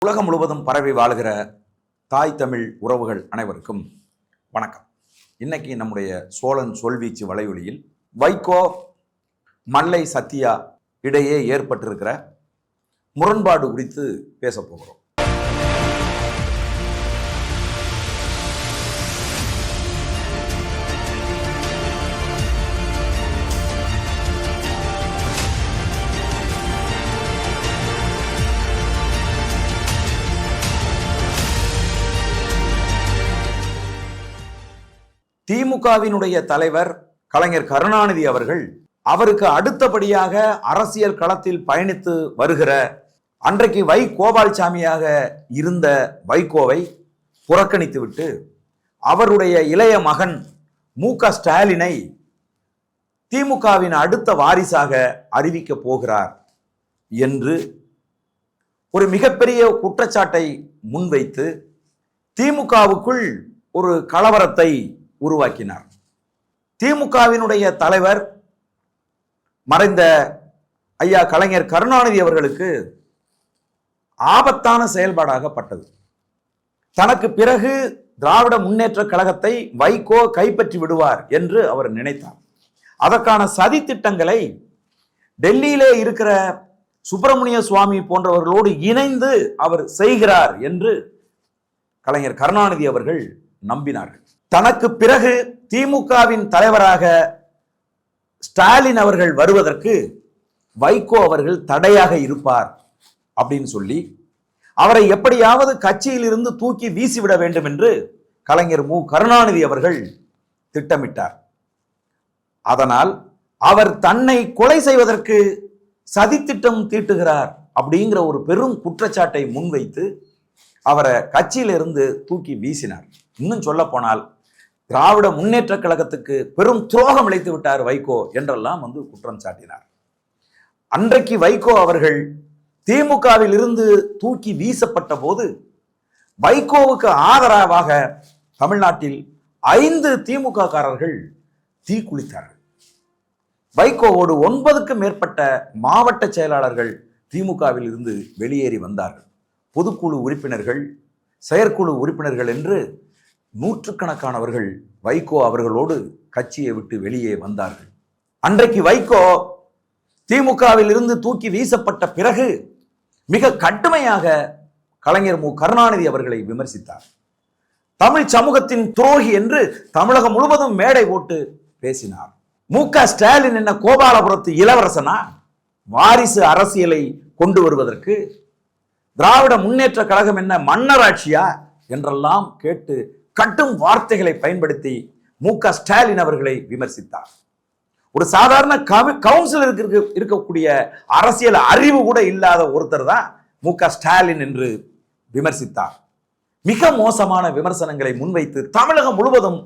உலகம் முழுவதும் பரவி வாழ்கிற தாய் தமிழ் உறவுகள் அனைவருக்கும் வணக்கம். இன்னைக்கு நம்முடைய சோழன் சொல்வீச்சு வலையொலியில் வைகோ மல்லை சத்யா இடையே ஏற்பட்டிருக்கிற முரண்பாடு குறித்து பேச போகிறோம். திமுகவினுடைய தலைவர் கலைஞர் கருணாநிதி அவர்கள் அவருக்கு அடுத்தபடியாக அரசியல் களத்தில் பயணித்து வருகிற அன்றைக்கு வை கோபால்சாமியாக இருந்த வைகோவை புறக்கணித்துவிட்டு அவருடைய இளைய மகன் மு.க. ஸ்டாலினை திமுகவின் அடுத்த வாரிசாக அறிவிக்க போகிறார் என்று ஒரு மிகப்பெரிய குற்றச்சாட்டை முன்வைத்து திமுகவுக்குள் ஒரு கலவரத்தை உருவாக்கினார். திமுகவினுடைய தலைவர் மறைந்த ஐயா கலைஞர் கருணாநிதி அவர்களுக்கு ஆபத்தான செயல்பாடாகப்பட்டது. தனக்கு பிறகு திராவிட முன்னேற்ற கழகத்தை வைகோ கைப்பற்றி விடுவார் என்று அவர் நினைத்தார். அதற்கான சதி திட்டங்களை டெல்லியிலே இருக்கிற சுப்பிரமணிய சுவாமி போன்றவர்களோடு இணைந்து அவர் செய்கிறார் என்று கலைஞர் கருணாநிதி அவர்கள் நம்பினார்கள். தனக்கு பிறகு திமுகவின் தலைவராக ஸ்டாலின் அவர்கள் வருவதற்கு வைகோ அவர்கள் தடையாக இருப்பார் அப்படின்னு சொல்லி அவரை எப்படியாவது கட்சியில் இருந்து தூக்கி வீசிவிட வேண்டும் என்று கலைஞர் மு. கருணாநிதி அவர்கள் திட்டமிட்டார். அதனால் அவர் தன்னை கொலை செய்வதற்கு சதித்திட்டம் தீட்டுகிறார் அப்படிங்கிற ஒரு பெரும் குற்றச்சாட்டை முன்வைத்து அவரை கட்சியிலிருந்து தூக்கி வீசினார். இன்னும் சொல்ல போனால் திராவிட முன்னேற்ற கழகத்துக்கு பெரும் துரோகம் இழைத்து விட்டார் வைகோ என்றெல்லாம் குற்றம் சாட்டினார். அன்றைக்கு வைகோ அவர்கள் திமுகவில் இருந்து தூக்கி வீசப்பட்ட போது வைகோவுக்கு ஆதரவாக தமிழ்நாட்டில் 5 திமுக காரர்கள் தீக்குளித்தார்கள். வைகோவோடு 9க்கும் மேற்பட்ட மாவட்ட செயலாளர்கள் திமுகவில் இருந்து வெளியேறி வந்தார்கள். பொதுக்குழு உறுப்பினர்கள், செயற்குழு உறுப்பினர்கள் என்று நூற்றுக்கணக்கானவர்கள் வைகோ அவர்களோடு கட்சியை விட்டு வெளியே வந்தார்கள். அன்றைக்கு வைகோ திமுகவில் இருந்து தூக்கி வீசப்பட்ட பிறகு மிக கடுமையாக கலைஞர் மு. கருணாநிதி அவர்களை விமர்சித்தார். தமிழ் சமூகத்தின் துரோகி என்று தமிழகம் முழுவதும் மேடை போட்டு பேசினார். மு.க. ஸ்டாலின் என்ன கோபாலபுரத்து இளவரசனா? வாரிசு அரசியலை கொண்டு வருவதற்கு திராவிட முன்னேற்ற கழகம் என்ன மன்னராட்சியா என்றெல்லாம் கேட்டு கட்டும் வார்த்தைகளை பயன்படுத்தி மு.க. ஸ்டாலின் அவர்களை விமர்சித்தார். ஒரு சாதாரண கவுன்சிலருக்கு இருக்கக்கூடிய அரசியல் அறிவு கூட இல்லாத ஒருத்தர் தான் மு.க. ஸ்டாலின் என்று விமர்சித்தார். மிக மோசமான விமர்சனங்களை முன்வைத்து தமிழகம் முழுவதும்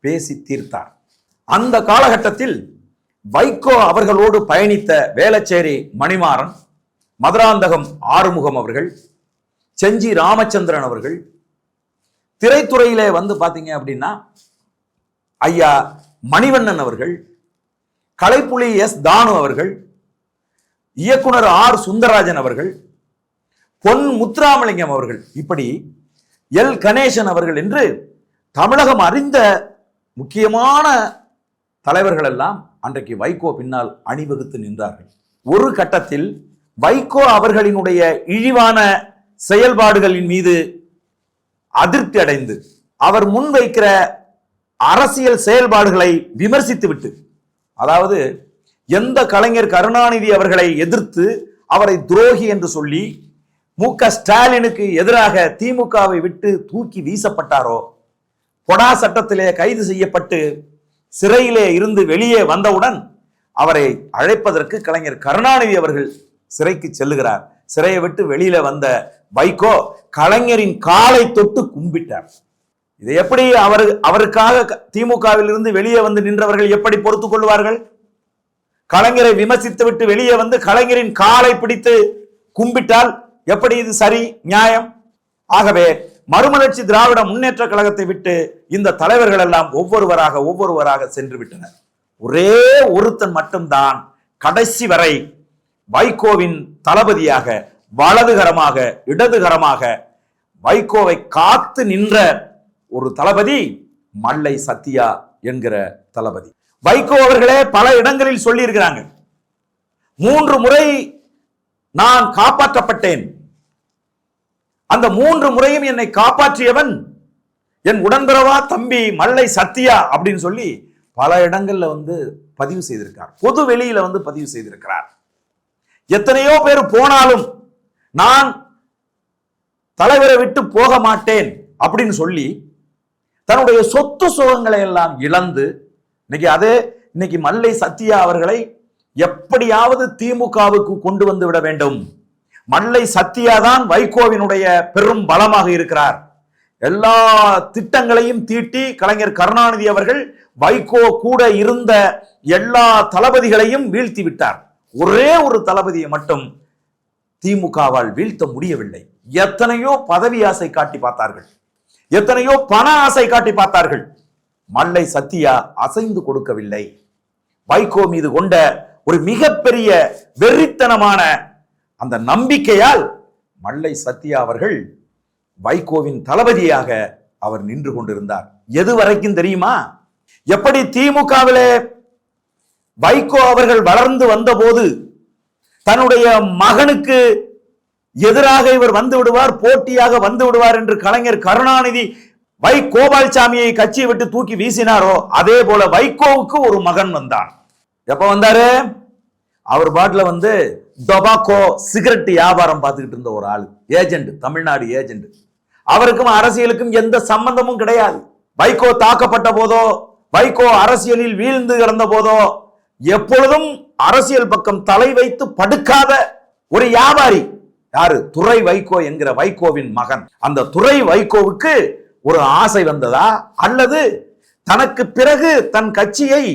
பேசி தீர்த்தார். அந்த காலகட்டத்தில் வைகோ அவர்களோடு பயணித்த வேளச்சேரி மணிமாறன், மதுராந்தகம் ஆறுமுகம் அவர்கள், செஞ்சி ராமச்சந்திரன் அவர்கள், திரைத்துறையிலே பாத்தீங்க அப்படின்னா ஐயா மணிவண்ணன் அவர்கள், கலைப்புலி எஸ். தானு அவர்கள், இயக்குனர் ஆர். சுந்தரராஜன் அவர்கள், பொன் முத்துராமலிங்கம் அவர்கள், இப்படி எல். கணேசன் அவர்கள் என்று தமிழகம் அறிந்த முக்கியமான தலைவர்கள் எல்லாம் அன்றைக்கு வைகோ பின்னால் அணிவகுத்து நின்றார்கள். ஒரு கட்டத்தில் வைகோ அவர்களினுடைய இழிவான செயல்பாடுகளின் மீது அதிருப்தி அடைந்து அவர் முன்வைக்கிற அரசியல் செயல்பாடுகளை விமர்சித்து விட்டு, அதாவது எந்த கலைஞர் கருணாநிதி அவர்களை எதிர்த்து அவரை துரோகி என்று சொல்லி மு.க. ஸ்டாலினுக்கு எதிராக திமுகவை விட்டு தூக்கி வீசப்பட்டாரோ, கொடா சட்டத்திலே கைது செய்யப்பட்டு சிறையிலே இருந்து வெளியே வந்தவுடன் அவரை அழைப்பதற்கு கலைஞர் கருணாநிதி அவர்கள் சிறைக்கு செல்லுகிறார். சிறையை விட்டு வெளியில வந்த வைகோ கலைஞரின் காலை தொட்டு கும்பிட்டார். இதை எப்படி அவருக்காக திமுகவில் இருந்து வெளியே வந்து நின்றவர்கள் எப்படி பொறுத்துக் கொள்வார்கள்? கலைஞரை விமர்சித்து விட்டு வெளியே வந்து கலைஞரின் காலை பிடித்து கும்பிட்டால் எப்படி இது சரி, நியாயம்? ஆகவே மறுமலர்ச்சி திராவிட முன்னேற்ற கழகத்தை விட்டு இந்த தலைவர்கள் எல்லாம் ஒவ்வொருவராக சென்று விட்டனர். ஒரே ஒருத்தன் மட்டும்தான் கடைசி வரை வைகோவின் தளபதியாக வலதுகரமாக இடதுகரமாக வைகோவை காத்து நின்ற ஒரு தளபதி மல்லை சத்யா என்கிற தளபதி. வைகோ அவர்களே பல இடங்களில் சொல்லி இருக்கிறாங்க, 3 முறை நான் காப்பாற்றப்பட்டேன், அந்த 3 முறையும் என்னை காப்பாற்றியவன் என் உடன்பிறவா தம்பி மல்லை சத்யா அப்படின்னு சொல்லி பல இடங்கள்ல பதிவு செய்திருக்கார். பொது வெளியில பதிவு செய்திருக்கிறார். எத்தனையோ பேர் போனாலும் நான் தலைவரை விட்டு போக மாட்டேன் அப்படின்னு சொல்லி தன்னுடைய சொத்து சுகங்களை எல்லாம் இழந்து இன்னைக்கு மல்லை சத்யா அவர்களை எப்படியாவது திமுகவுக்கு கொண்டு வந்து விட வேண்டும். மல்லை சத்யா தான் வைகோவினுடைய பெரும் பலமாக இருக்கிறார். எல்லா திட்டங்களையும் தீட்டி கலைஞர் கருணாநிதி அவர்கள் வைகோ கூட இருந்த எல்லா தளபதிகளையும் வீழ்த்தி விட்டார். ஒரே ஒரு தளபதியை மட்டும் திமுகவால் வீழ்த்த முடியவில்லை. எத்தனையோ பதவி ஆசை காட்டி பார்த்தார்கள், எத்தனையோ பண ஆசை காட்டி பார்த்தார்கள். மல்லை சத்யா அசைந்து கொடுக்கவில்லை. வைகோ மீது கொண்ட ஒரு மிகப்பெரிய வெறித்தனமான அந்த நம்பிக்கையால் மல்லை சத்யா அவர்கள் வைகோவின் தளபதியாக அவர் நின்று கொண்டிருந்தார். எது வரைக்கும் தெரியுமா? எப்படி திமுகவிலே வைகோ அவர்கள் வளர்ந்து வந்த போது தன்னுடைய மகனுக்கு எதிராக இவர் வந்து விடுவார், போட்டியாக வந்து விடுவார் என்று கலைஞர் கருணாநிதி வை கோபால்சாமியை கட்சியை விட்டு தூக்கி வீசினாரோ, அதே போல வைகோவுக்கு ஒரு மகன் வந்தான். எப்ப வந்தாரு? அவர் பாட்டில டொபாக்கோ சிகரெட் வியாபாரம் பார்த்துக்கிட்டு இருந்த ஒரு ஆளு, ஏஜென்ட், தமிழ்நாடு ஏஜென்ட். அவருக்கும் அரசியலுக்கும் எந்த சம்பந்தமும் கிடையாது. வைகோ தாக்கப்பட்ட போதோ, வைகோ அரசியலில் வீழ்ந்து கிடந்த போதோ எப்பொழுதும் அரசியல் பக்கம் தலை வைத்து படுக்காத ஒரு வியாபாரி. யாரு? துரை வைகோ என்கிற வைகோவின் மகன். அந்த துரை வைகோவுக்கு ஒரு ஆசை வந்ததா, அல்லது தனக்கு பிறகு தன் கட்சியை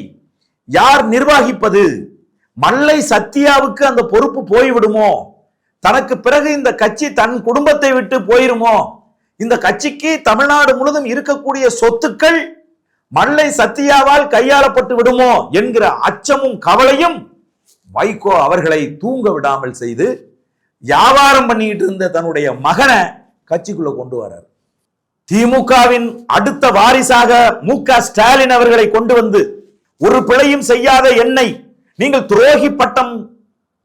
யார் நிர்வகிப்பது, மல்லை சத்யாவுக்கு அந்த பொறுப்பு போய்விடுமோ, தனக்கு பிறகு இந்த கட்சி தன் குடும்பத்தை விட்டு போயிருமோ, இந்த கட்சிக்கு தமிழ்நாடு முழுவதும் இருக்கக்கூடிய சொத்துக்கள் மல்லை சத்யாவால் கையாளப்பட்டு விடுமோ என்கிற அச்சமும் கவலையும் வைகோ அவர்களை தூங்க விடாமல் செய்து வியாபாரம் பண்ணிட்டு இருந்த தன்னுடைய மகனை கட்சிக்குள்ள கொண்டு வரார். திமுகவின் அடுத்த வாரிசாக மு.க. ஸ்டாலின் அவர்களை கொண்டு வந்து, ஒரு பிழையும் செய்யாத என்னை நீங்கள் துரோகி பட்டம்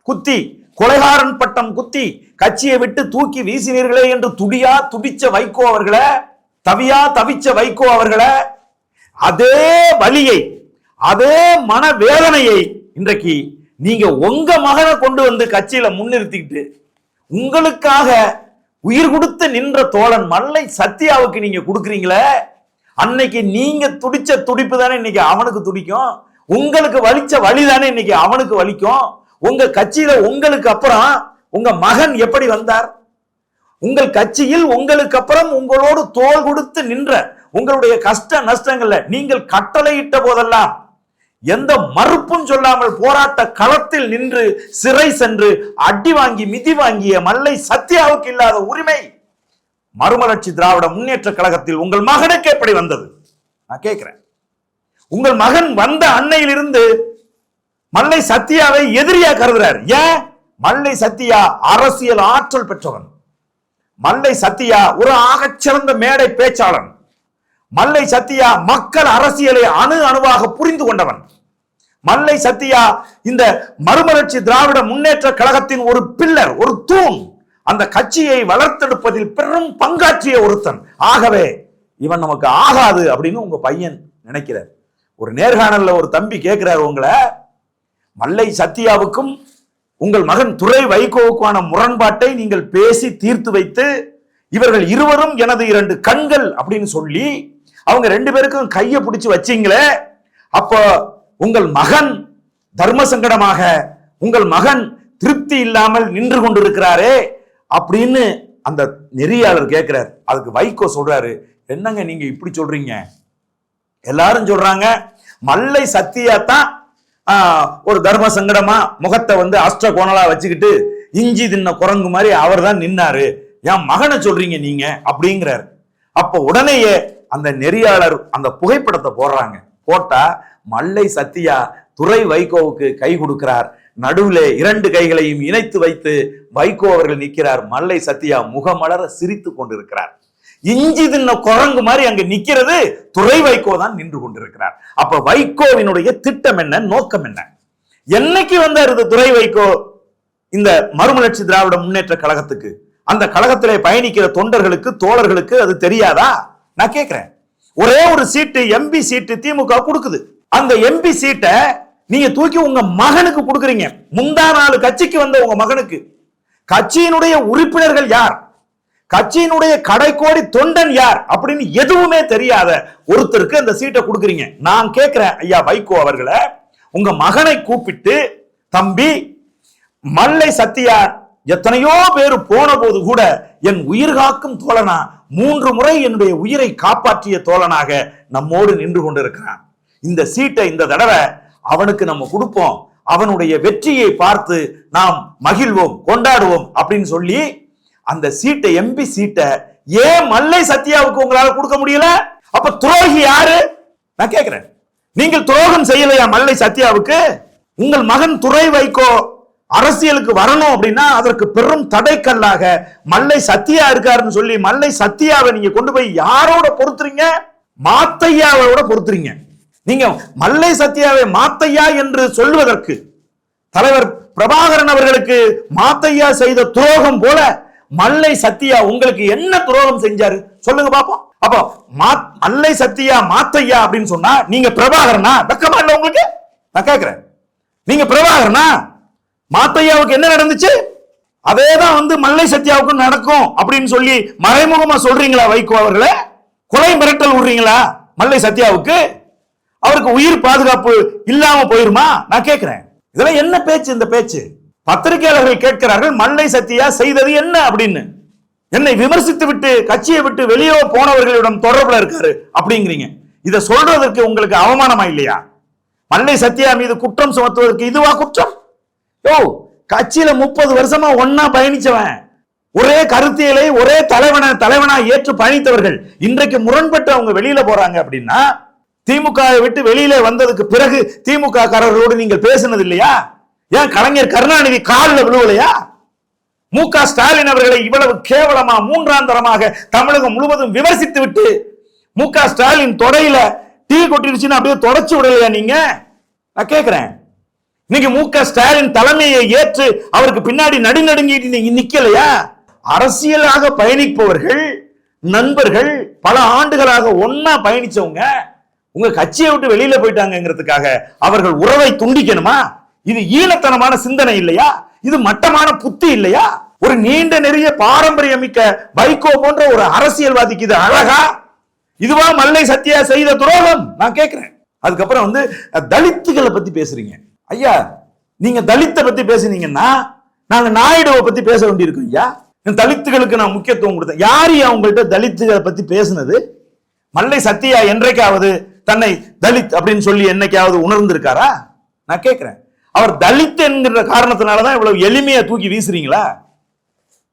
குத்தி, கொலைகாரன் பட்டம் குத்தி கட்சியை விட்டு தூக்கி வீசினீர்களே என்று துடிச்ச வைகோ அவர்களை, தவிச்ச வைகோ அவர்களை, அதே வலியை, அதே மனவேதனையை இன்றைக்கு நீங்க உங்க மகனை கொண்டு வந்து கட்சியில முன்னிறுத்திக்கிட்டு உங்களுக்காக உயிர் கொடுத்து நின்ற தோழன் மல்லை சத்யாவுக்கு நீங்க கொடுக்குறீங்களே, அன்னைக்கு நீங்க துடிச்ச துடிப்பு தானே இன்னைக்கு அவனுக்கு துடிக்கும், உங்களுக்கு வலிச்ச வலி தானே இன்னைக்கு அவனுக்கு வலிக்கும். உங்க கட்சியில உங்களுக்கு அப்புறம் உங்க மகன் எப்படி வந்தார்? உங்கள் கட்சியில் உங்களுக்கு அப்புறம் உங்களோடு தோள் கொடுத்து நின்ற, உங்களுடைய கஷ்ட நஷ்டங்கள்ல நீங்கள் கட்டளையிட்ட போதெல்லாம் எந்த மறுப்பும் சொல்லாமல் போராட்ட களத்தில் நின்று சிறை சென்று அடி வாங்கி மிதி வாங்கிய மல்லை சத்யாவுக்கு இல்லாத உரிமை மறுமலர்ச்சி திராவிட முன்னேற்ற கழகத்தில் உங்கள் மகனுக்கு எப்படி வந்தது? நான் கேட்கிறேன். உங்கள் மகன் வந்த அன்னையிலிருந்து மல்லை சத்யாவை எதிரியா கருதுறார். ஏன்? மல்லை சத்யா அரசியல் ஆற்றல் பெற்றவன். மல்லை சத்யா ஒரு ஆகச்சிறந்த மேடை பேச்சாளன். மல்லை சத்யா மக்கள் அரசியலை அணு அணுவாக புரிந்து கொண்டவன். மல்லை சத்யா இந்த மறுமலர்ச்சி திராவிட முன்னேற்ற கழகத்தின் ஒரு பில்லர், ஒரு தூண். அந்த கட்சியை வளர்த்தெடுப்பதில் பெரும் பங்காற்றிய ஒருத்தன். ஆகவே இவன் நமக்கு ஆகாது அப்படின்னு உங்க பையன் நினைக்கிறார். ஒரு நேர்காணல்ல ஒரு தம்பி கேட்கிறார் உங்களை, மல்லை சத்யாவுக்கும் உங்கள் மகன் துரை வைகோவுக்கான முரண்பாட்டை நீங்கள் பேசி தீர்த்து வைத்து, இவர்கள் இருவரும் எனது 2 கண்கள் அப்படின்னு சொல்லி அவங்க 2 பேருக்கும் கையை பிடிச்சு வச்சீங்களே, அப்போ உங்கள் மகன் தர்ம சங்கடமாக, உங்கள் மகன் திருப்தி இல்லாமல் நின்று கொண்டிருக்கிறாரே அப்படின்னு அந்த நெறியாளர் கேட்கிறார். அதுக்கு வைகோ சொல்றாரு, என்னங்க நீங்க இப்படி சொல்றீங்க? எல்லாரும் சொல்றாங்க மல்லை சத்யா தான் ஒரு தர்ம சங்கடமா முகத்தை அஷ்ட கோணலா வச்சுக்கிட்டு இஞ்சி தின்ன குரங்கு மாதிரி அவர் தான் நின்னாரு, என் மகனை சொல்றீங்க நீங்க அப்படிங்கிறார். அப்ப உடனேயே அந்த நெறியாளர் அந்த புகைப்படத்தை போடுறாங்க. போட்டா மல்லை சத்யா துரை வைகோவுக்கு கை கொடுக்கிறார். நடுவிலே 2 கைகளையும் இணைத்து வைத்து வைகோ அவர்கள் நிற்கிறார். மல்லை சத்யா முகமலர சிரித்து கொண்டிருக்கிறார். இஞ்சி தின்ன குரங்கு மாதிரி அங்க நிக்கிறது துரை வைகோ தான் நின்று கொண்டிருக்கிறார். அப்ப வைகோவினுடைய திட்டம் என்ன, நோக்கம் என்ன? என்னைக்கு வந்தார் துரை வைகோ இந்த மறுமலர்ச்சி திராவிட முன்னேற்ற கழகத்துக்கு? அந்த கழகத்திலே பயணிக்கிற தொண்டர்களுக்கு, தோழர்களுக்கு அது தெரியாதா? நான் கேட்கிறேன். ஒரே ஒரு சீட்டு, எம்பி சீட்டு திமுக கொடுக்குது. அந்த எம்பி சீட்டை நீங்க தூக்கி உங்க மகனுக்கு கொடுக்குறீங்க. முந்தா நாலு கட்சிக்கு வந்த உங்க மகனுக்கு. கட்சியினுடைய உறுப்பினர்கள் யார், கட்சியினுடைய கடைக்கோடி தொண்டன் யார் அப்படின்னு எதுவுமே தெரியாத ஒருத்தருக்கு அந்த சீட்டை கொடுக்குறீங்க. நான் கேட்கிறேன் ஐயா வைகோ அவர்களை, உங்க மகனை கூப்பிட்டு, தம்பி மல்லை சத்யா எத்தனையோ பேர் போன போது கூட என் உயிர் காக்கும் தோழனா, 3 முறை என்னுடைய உயிரை காப்பாற்றிய தோழனாக நம்மோடு நின்று கொண்டிருக்கிறான். இந்த சீட்டை இந்த தடவை அவனுக்கு நம்ம கொடுப்போம், அவனுடைய வெற்றியை பார்த்து நாம் மகிழ்வோம், கொண்டாடுவோம் அப்படின்னு சொல்லி அந்த சீட்டை, எம்பி சீட்டை ஏன் மல்லை சத்யாவுக்கு உங்களால கொடுக்க முடியல? அப்ப துரோகி யாரு? நான் கேட்கிறேன். நீங்கள் துரோகம் செய்யலையா மல்லை சத்யாவுக்கு? உங்கள் மகன் துரை வைகோ அரசியலுக்கு வரணும் அப்படின்னா அதற்கு பெரும் தடைக்கல்லாக மல்லை சத்யா இருக்காருன்னு சொல்லி மல்லை சத்யாவை நீங்க கொண்டு போய் யாரோட பொறுத்துறீங்க? மாத்தையாவோட பொறுத்துறீங்க. நீங்க மல்லை சத்யாவை மாத்தையா என்று சொல்வதற்கு தலைவர் பிரபாகரன் அவர்களுக்கு மாத்தையா செய்த துரோகம் போல மல்லை சத்யா உங்களுக்கு என்ன துரோகம் செஞ்சாரு சொல்லுங்க பாப்போம். அப்போ மல்லை சத்யா மாத்தையா அப்படின்னு சொன்னா நீங்க பிரபாகரனா? வெக்கமா இல்ல உங்களுக்கு? நான் கேட்கிறேன். நீங்க பிரபாகரனா? மாத்தையாவுக்கு என்ன நடந்துச்சு? அதேதான் மல்லை சத்யாவுக்கு நடக்கும் அப்படின்னு சொல்லி மறைமுகமா சொல்றீங்களா வைகோ அவர்களே? கொலை மிரட்டல் விடுறீங்களா மல்லை சத்யாவுக்கு? அவருக்கு உயிர் பாதுகாப்பு இல்லாம போயிருமா? நான் கேட்கிறேன். இதெல்லாம் என்ன பேச்சு? இந்த பேச்சு பத்திரிகையாளர்கள் கேட்கிறார்கள், மல்லை சத்யா செய்தது என்ன அப்படின்னு. என்னை விமர்சித்து விட்டு கட்சியை விட்டு வெளியே போனவர்களிடம் தொடர்புல இருக்காரு அப்படிங்கிறீங்க. இதை சொல்றதற்கு உங்களுக்கு அவமானமா இல்லையா? மல்லை சத்யா மீது குற்றம் சுமத்துவதற்கு இதுவா குற்றம்? கட்சியில 30 வருஷமா ஒன்னா பயணிச்சவன், ஒரே கருத்தியலை ஒரே தலைவனா ஏற்று பயணித்தவர்கள் இன்றைக்கு முரண்பட்டு அவங்க வெளியில போறாங்க அப்படின்னா, திமுக விட்டு வெளியில வந்ததுக்கு பிறகு திமுக காரர்களோடு நீங்கள் பேசினது இல்லையா? ஏன் கலைஞர் கருணாநிதி காலில் விழுவலையா? மு.க. ஸ்டாலின் அவர்களை இவ்வளவு கேவலமா 3ஆம் தரமாக தமிழகம் முழுவதும் விமர்சித்து விட்டு மு.க. ஸ்டாலின் தொடையில டீ கொட்டிடுச்சுன்னு அப்படியே தொடச்சு விடலையா நீங்க? நான் கேட்கிறேன். இன்னைக்கு மு.க. ஸ்டாலின் தலைமையை ஏற்று அவருக்கு பின்னாடி நடுநடுங்கிட்டு நீங்க நிக்கலையா? அரசியலாக பயணிப்பவர்கள், நண்பர்கள், பல ஆண்டுகளாக ஒன்னா பயணிச்சவங்க உங்க கட்சியை விட்டு வெளியில போயிட்டாங்கிறதுக்காக அவர்கள் உறவை துண்டிக்கணுமா? இது ஈனத்தனமான சிந்தனை இல்லையா? இது மட்டமான புத்தி இல்லையா? ஒரு நீண்ட நெறிய பாரம்பரியமிக்க வைகோ போன்ற ஒரு அரசியல்வாதிக்கு இது அழகா? இதுவா மல்லை சத்யா செய்த துரோகம்? நான் கேட்கிறேன். அதுக்கப்புறம் தலித்துகளை பத்தி பேசுறீங்க. ஐயா, நீங்க தலித்தை பத்தி பேசுனீங்கன்னா நாங்க நாயுடுவை பத்தி பேச வேண்டியிருக்கோம். ஐயா, தலித்துகளுக்கு நான் முக்கியத்துவம் கொடுத்தேன். யாரு உங்கள்கிட்ட தலித்துகளை பத்தி பேசுனது? மல்லை சத்யா என்றைக்காவது தன்னை தலித் அப்படின்னு சொல்லி என்னைக்காவது உணர்ந்திருக்காரா? நான் கேட்கிறேன். அவர் தலித் என்கிற காரணத்தினாலதான் இவ்வளவு எளிமையா தூக்கி வீசுறீங்களா?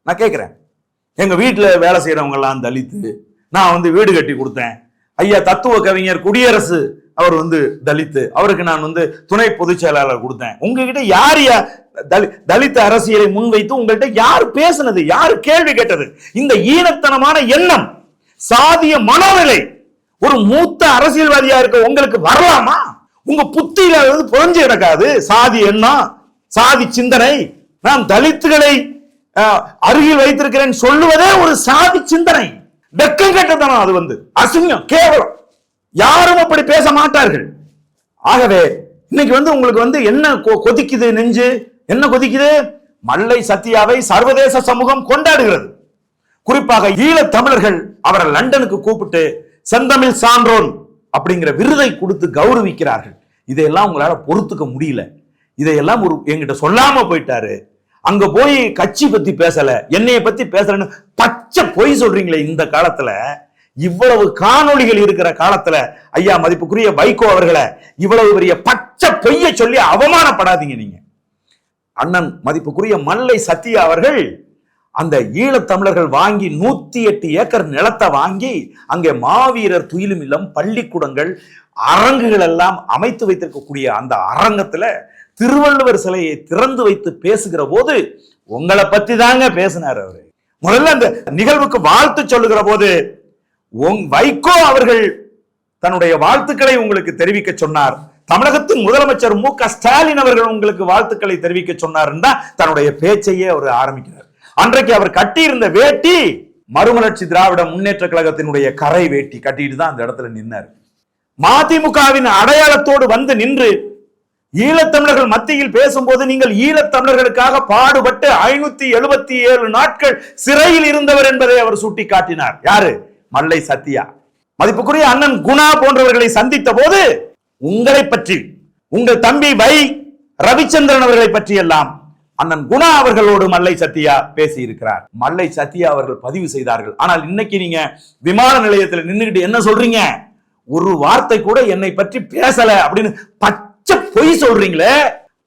நான் கேட்கிறேன். எங்க வீட்டுல வேலை செய்யறவங்க எல்லாம் தலித்து, நான் வீடு கட்டி கொடுத்தேன். ஐயா தத்துவ கவிஞர் குடியரசு அவர் தலித்து, அவருக்கு நான் துணை பொதுச் செயலாளர் கொடுத்தேன். உங்ககிட்ட யார் தலித் அரசியலை முன்வைத்து உங்கள்கிட்ட யார் பேசுனது? யார் கேள்வி கேட்டது? இந்த ஈனத்தனமான எண்ணம், சாதிய மனோநிலை ஒரு மூத்த அரசியல்வாதியா இருக்க உங்களுக்கு வரலாமா? உங்க புத்தியில புரிஞ்சு கிடக்காது சாதி எண்ணம், சாதி சிந்தனை. நான் தலித்துகளை அருகில் வைத்திருக்கிறேன் சொல்லுவதே ஒரு சாதி சிந்தனை. வெக்கம் கட்டத்தனம். அது அசிங்கம், கேவலம். யாரும் அப்படி பேச மாட்டார்கள். ஆகவே இன்னைக்கு உங்களுக்கு என்ன கொதிக்குது? நெஞ்சு என்ன கொதிக்குது? மல்லை சத்யாவை சர்வதேச சமூகம் கொண்டாடுகிறது. குறிப்பாக ஈழத் தமிழர்கள் அவரை லண்டனுக்கு கூப்பிட்டு செந்தமிழ் சான்றோன் அப்படிங்கிற விருதை கொடுத்து கௌரவிக்கிறார்கள். இதையெல்லாம் உங்களால பொறுத்துக்க முடியல. இதையெல்லாம் என்கிட்ட சொல்லாம போயிட்டாரு. அங்க போய் கட்சி பத்தி பேசல, என்னைய பத்தி பேசலன்னு பச்சை பொய் சொல்றீங்களே. இந்த காலத்துல, இவ்வளவு காணொளிகள் இருக்கிற காலத்துல, ஐயா மதிப்புக்குரிய வைகோ அவர்களை இவ்வளவு பெரிய பச்சை பொய்யை சொல்லி அவமானப்படாதீங்க. நீங்க அண்ணன் மதிப்புக்குரிய மல்லை சத்யா அவர்கள் அந்த ஈழத்தமிழர்கள் வாங்கி 108 ஏக்கர் நிலத்தை வாங்கி அங்கே மாவீரர் துயிலும் இல்லம், பள்ளிக்கூடங்கள், அரங்குகள் எல்லாம் அமைத்து வைத்திருக்கக்கூடிய அந்த அரங்கத்துல திருவள்ளுவர் சிலையை திறந்து வைத்து பேசுகிற போது உங்களை பத்தி தாங்க பேசினார் அவரு. முதல்ல அந்த நிகழ்வுக்கு வாழ்த்து சொல்லுகிற போது வைகோ அவர்கள் தன்னுடைய வாழ்த்துக்களை உங்களுக்கு தெரிவிக்க சொன்னார். தமிழகத்தின் முதலமைச்சர் மு.க. ஸ்டாலின் அவர்கள் உங்களுக்கு வாழ்த்துக்களை தெரிவிக்க சொன்னார். தன்னுடைய பேச்சையே அவர் ஆரம்பிக்கிறார். அன்றைக்கு அவர் கட்டியிருந்த வேட்டி மறுமலர்ச்சி திராவிட முன்னேற்ற கழகத்தினுடைய கரை வேட்டி கட்டிட்டு தான் அந்த இடத்துல நின்னார். மதிமுகவின் அடையாளத்தோடு வந்து நின்று ஈழத்தமிழர்கள் மத்தியில் பேசும்போது நீங்கள் ஈழத்தமிழர்களுக்காக பாடுபட்டு 577 நாட்கள் சிறையில் இருந்தவர் என்பதை அவர் சுட்டி காட்டினார். யாரு? மல்லை சத்யா. மதிப்புக்குரிய அண்ணன் குணா போன்றவர்களை சந்தித்த போது உங்களை பற்றி, உங்கள் தம்பி வை ரவிச்சந்திரன் அவர்களை பற்றி எல்லாம் அண்ணன் குணா அவர்களோடு மல்லை சத்யா பேசி இருக்கிறார். மல்லை சத்யா அவர்கள் பதிவு செய்தார்கள். ஆனால் இன்னைக்கு நீங்க விமான நிலையத்தில் நின்றுகிட்டு என்ன சொல்றீங்க? ஒரு வார்த்தை கூட என்னை பற்றி பேசல அப்படின்னு பச்சை பொய் சொல்றீங்களே,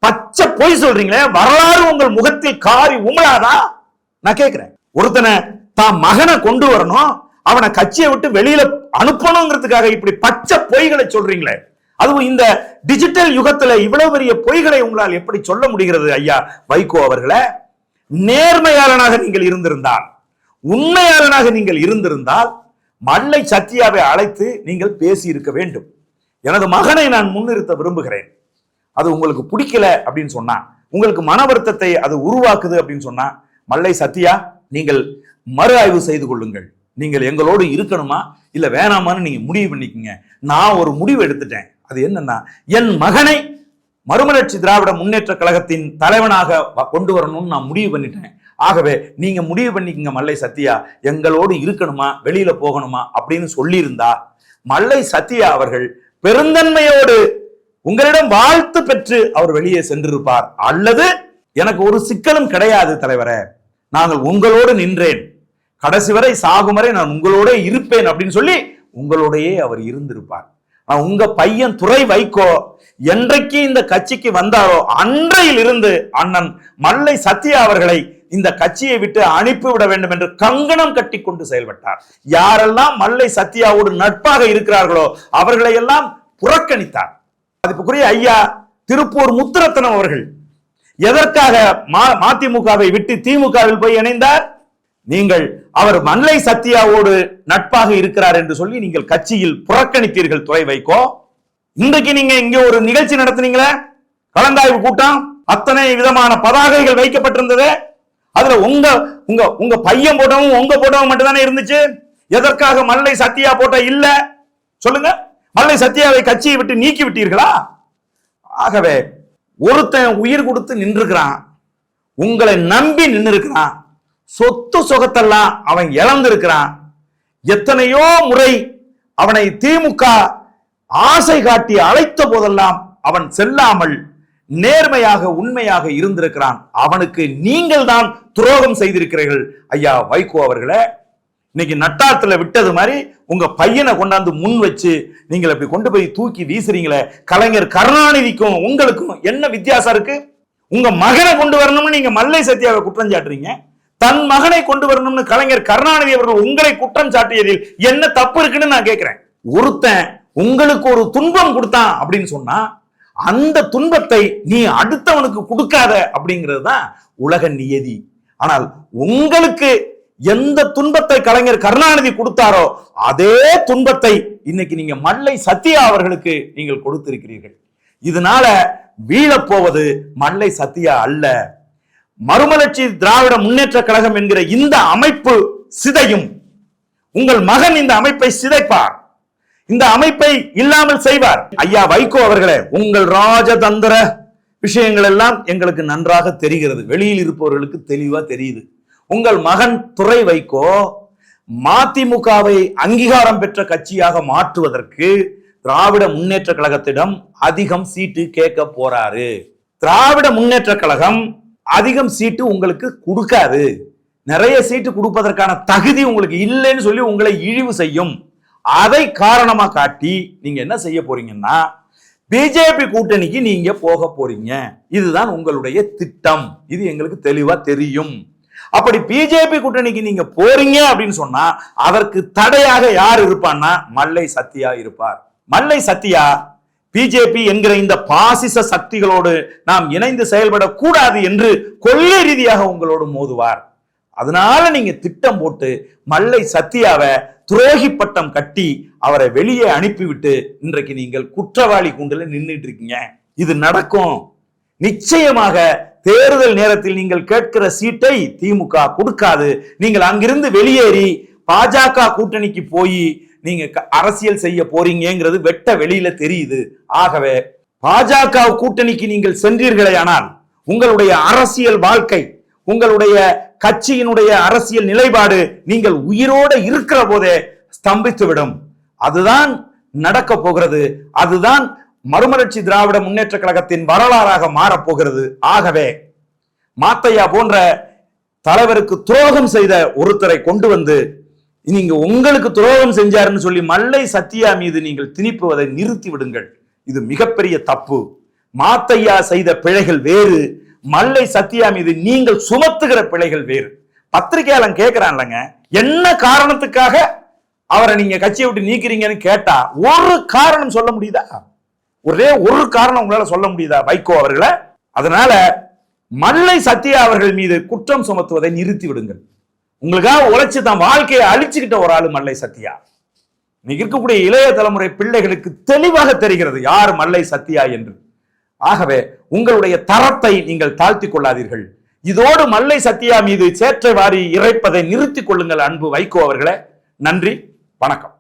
பச்சை பொய் சொல்றீங்களே. வரலாறு உங்கள் முகத்தில் காரி உமலாதா? நான் கேட்கிறேன். ஒருத்தனை தான் மகனை கொண்டு வரணும், அவனை கட்சியை விட்டு வெளியில அனுப்பணுங்கிறதுக்காக இப்படி பச்சை பொய்களை சொல்றீங்களே, அதுவும் இந்த டிஜிட்டல் யுகத்துல இவ்வளவு பெரிய பொய்களை உங்களால் எப்படி சொல்ல முடிகிறது? ஐயா வைகோ அவர்களே, நேர்மையாளனாக நீங்கள் இருந்திருந்தால், உண்மையாளனாக நீங்கள் இருந்திருந்தால் மல்லை சத்யாவை அழைத்து நீங்கள் பேசி இருக்க வேண்டும். எனது மகனை நான் முன்னிறுத்த விரும்புகிறேன், அது உங்களுக்கு பிடிக்கல அப்படின்னு சொன்னா, உங்களுக்கு மன வருத்தத்தை அது உருவாக்குது அப்படின்னு சொன்னா, மல்லை சத்யா நீங்கள் மறு ஆய்வு செய்து கொள்ளுங்கள். நீங்கள் எங்களோடு இருக்கணுமா இல்ல வேணாமான்னு நீங்க முடிவு பண்ணிக்கங்க. நான் ஒரு முடிவு எடுத்துட்டேன். அது என்னன்னா, என் மகனை மறுமலர்ச்சி திராவிட முன்னேற்ற கழகத்தின் தலைவனாக கொண்டு வரணும்னு நான் முடிவு பண்ணிட்டேன். ஆகவே நீங்க முடிவு பண்ணிக்கங்க மல்லை சத்யா, எங்களோடு இருக்கணுமா வெளியில போகணுமா அப்படின்னு சொல்லியிருந்தா மல்லை சத்யா அவர்கள் பெருந்தன்மையோடு உங்களிடம் வாழ்த்து பெற்று அவர் வெளியே சென்றிருப்பார். அல்லது எனக்கு ஒரு சிக்கலும் கிடையாது தலைவரே, நாங்கள் உங்களோடு நின்றேன், கடைசி வரை சாகும் வரை நான் உங்களோட இருப்பேன் அப்படின்னு சொல்லி உங்களோடையே அவர் இருந்திருப்பார். உங்க பையன் துரை வைகோ என்றைக்கு இந்த கட்சிக்கு வந்தாரோ அன்றையில் இருந்து அண்ணன் மல்லை சத்யா அவர்களை இந்த கட்சியை விட்டு அனுப்பிவிட வேண்டும் என்று கங்கணம் கட்டி கொண்டு செயல்பட்டார். யாரெல்லாம் மல்லை சத்யாவோடு நட்பாக இருக்கிறார்களோ அவர்களை எல்லாம் புறக்கணித்தார். அதுக்குரிய ஐயா திருப்பூர் முத்துரத்னம் அவர்கள் எதற்காக மதிமுகவை விட்டு திமுகவில் போய் இணைந்தார்? நீங்கள் அவர் மல்லை சத்யாவோடு நட்பாக இருக்கிறார் என்று சொல்லி நீங்கள் கட்சியில் புறக்கணித்தீர்கள் துரை வைகோ. இன்றைக்கு நீங்க இங்க ஒரு நிகழ்ச்சி நடத்தினீங்களே, கலந்தாய்வு கூட்டம், அத்தனை விதமான பதாகைகள் வைக்கப்பட்டிருந்தது. அதுல உங்க உங்க உங்க பையன் போட்டவும் உங்க போட்டவும் மட்டும் தானே இருந்துச்சு. எதற்காக மல்லை சத்யா போட்ட இல்ல சொல்லுங்க? மல்லை சத்யாவை கட்சியை விட்டு நீக்கி விட்டீர்களா? ஆகவே ஒருத்தன் உயிர் கொடுத்து நின்றுக்கிறான், உங்களை நம்பி நின்று இருக்கிறான், சொத்து சொகத்தெல்லாம் அவன் இழந்திருக்கிறான். எத்தனையோ முறை அவனை திமுக ஆசை காட்டி அழைத்த போதெல்லாம் அவன் செல்லாமல் நேர்மையாக உண்மையாக இருந்திருக்கிறான். அவனுக்கு நீங்கள் தான் துரோகம் செய்திருக்கிறீர்கள். ஐயா வைகோ அவர்களே, இன்னைக்கு நட்டாத்துல விட்டது மாதிரி உங்க பையனை கொண்டாந்து முன் வச்சு நீங்கள் அப்படி கொண்டு போய் தூக்கி வீசுறீங்களே. கலைஞர் கருணாநிதிக்கும் உங்களுக்கும் என்ன வித்தியாசம் இருக்கு? உங்க மகனை கொண்டு வரணும்னு நீங்க மல்லை சத்யாவை குற்றம் சாட்டுறீங்க, தன் மகனை கொண்டு வரணும்னு கலைஞர் கருணாநிதி அவர்கள் உங்களை குற்றம் சாட்டியதில் என்ன தப்பு இருக்குன்னு நான் கேட்கிறேன். ஒருத்தன் உங்களுக்கு ஒரு துன்பம் கொடுத்தான் அப்படின்னு சொன்னா அந்த துன்பத்தை நீ அடுத்தவனுக்கு கொடுக்காத அப்படிங்கிறது தான் உலக நியதி. ஆனால் உங்களுக்கு எந்த துன்பத்தை கலைஞர் கருணாநிதி கொடுத்தாரோ அதே துன்பத்தை இன்னைக்கு நீங்க மல்லை சத்யா அவர்களுக்கு நீங்கள் கொடுத்திருக்கிறீர்கள். இதனால வீழப்போவது மல்லை சத்யா அல்ல, மறுமலர்ச்சி திராவிட முன்னேற்ற கழகம் என்கிற இந்த அமைப்பு சிதையும். உங்கள் மகன் இந்த அமைப்பை சிதைப்பார், இந்த அமைப்பை இல்லாமல் செய்வார். ஐயா வைகோ அவர்களே, உங்கள் ராஜதந்திர விஷயங்கள் எல்லாம் எங்களுக்கு நன்றாக தெரிகிறது, வெளியில் இருப்பவர்களுக்கு தெளிவா தெரியுது. உங்கள் மகன் துரை வைகோ மதிமுகவை அங்கீகாரம் பெற்ற கட்சியாக மாற்றுவதற்கு திராவிட முன்னேற்ற கழகத்திடம் அதிகம் சீட்டு கேட்க போறாரு. திராவிட முன்னேற்ற கழகம் அதிகம் சீட்டு உங்களுக்கு கொடுக்காது, நிறைய சீட்டு கொடுப்பதற்கான தகுதி உங்களுக்கு இல்லைன்னு சொல்லி உங்களை இழிவு செய்யும். அதை காரணமா காட்டி நீங்க என்ன செய்ய போறீங்கன்னா பிஜேபி கூட்டணிக்கு நீங்க போக போறீங்க. இதுதான் உங்களுடைய திட்டம், இது எங்களுக்கு தெளிவா தெரியும். அப்படி பிஜேபி கூட்டணிக்கு நீங்க போறீங்க அப்படின்னு சொன்னா அதற்கு தடையாக யார் இருப்பான்னா மல்லை சத்யா இருப்பார். மல்லை சத்யா பிஜேபி என்கிற இந்த பாசிச சக்திகளோடு நாம் இணைந்து செயல்படக்கூடாது என்று கொள்கை ரீதியாக உங்களோடு மோதுவார். அதனால நீங்க திட்டம் போட்டு மல்லை சத்யாவை துரோகி பட்டம் கட்டி அவரை வெளியே அனுப்பிவிட்டு இன்றைக்கு நீங்கள் குற்றவாளி கூண்டுல நின்றுட்டு இருக்கீங்க. இது நடக்கும் நிச்சயமாக. தேர்தல் நேரத்தில் நீங்கள் கேட்கிற சீட்டை திமுக கொடுக்காது. நீங்கள் அங்கிருந்து வெளியேறி பாஜக கூட்டணிக்கு போய் நீங்க அரசியல் செய்ய போறீங்கிறது வெட்ட வெளியில தெரியுது. ஆகவே பாஜக கூட்டணிக்கு நீங்கள் சென்றீர்களே ஆனால் உங்களுடைய அரசியல் வாழ்க்கை, உங்களுடைய கட்சியினுடைய அரசியல் நிலைப்பாடு நீங்கள் உயிரோட இருக்கிற போதே ஸ்தம்பித்துவிடும். அதுதான் நடக்க போகிறது. அதுதான் மறுமலர்ச்சி திராவிட முன்னேற்ற கழகத்தின் வரலாறாக மாறப்போகிறது. ஆகவே மாத்தையா போன்ற தலைவருக்கு துரோகம் செய்த ஒருத்தரை கொண்டு வந்து நீங்க உங்களுக்கு துரோகம் செஞ்சாருன்னு சொல்லி மல்லை சத்யா மீது நீங்கள் திணிப்புவதை நிறுத்தி விடுங்கள். இது மிகப்பெரிய தப்பு. மாத்தையா செய்த பிழைகள் வேறு, மல்லை சத்யா மீது நீங்கள் சுமத்துகிற பிழைகள் வேறு. பத்திரிகையாளன் கேட்கிறான்லங்க, என்ன காரணத்துக்காக அவரை நீங்க கட்சியை விட்டு நீக்கிறீங்கன்னு கேட்டா ஒரு காரணம் சொல்ல முடியுதா? ஒரே ஒரு காரணம் உங்களால சொல்ல முடியுதா வைகோ அவர்களை? அதனால மல்லை சத்யா அவர்கள் மீது குற்றம் சுமத்துவதை நிறுத்தி விடுங்கள். உங்களுக்காக உழைச்சு தான் வாழ்க்கையை அழிச்சுக்கிட்ட ஒரு ஆளு மல்லை சத்யா. இன்னைக்கு இருக்கக்கூடிய இளைய தலைமுறை பிள்ளைகளுக்கு தெளிவாக தெரிகிறது யார் மல்லை சத்யா என்று. ஆகவே உங்களுடைய தரத்தை நீங்கள் தாழ்த்தி கொள்ளாதீர்கள். இதோடு மல்லை சத்யா மீது சேற்றை வாரி இறைப்பதை நிறுத்திக் கொள்ளுங்கள் அன்பு வைகோ அவர்களே. நன்றி, வணக்கம்.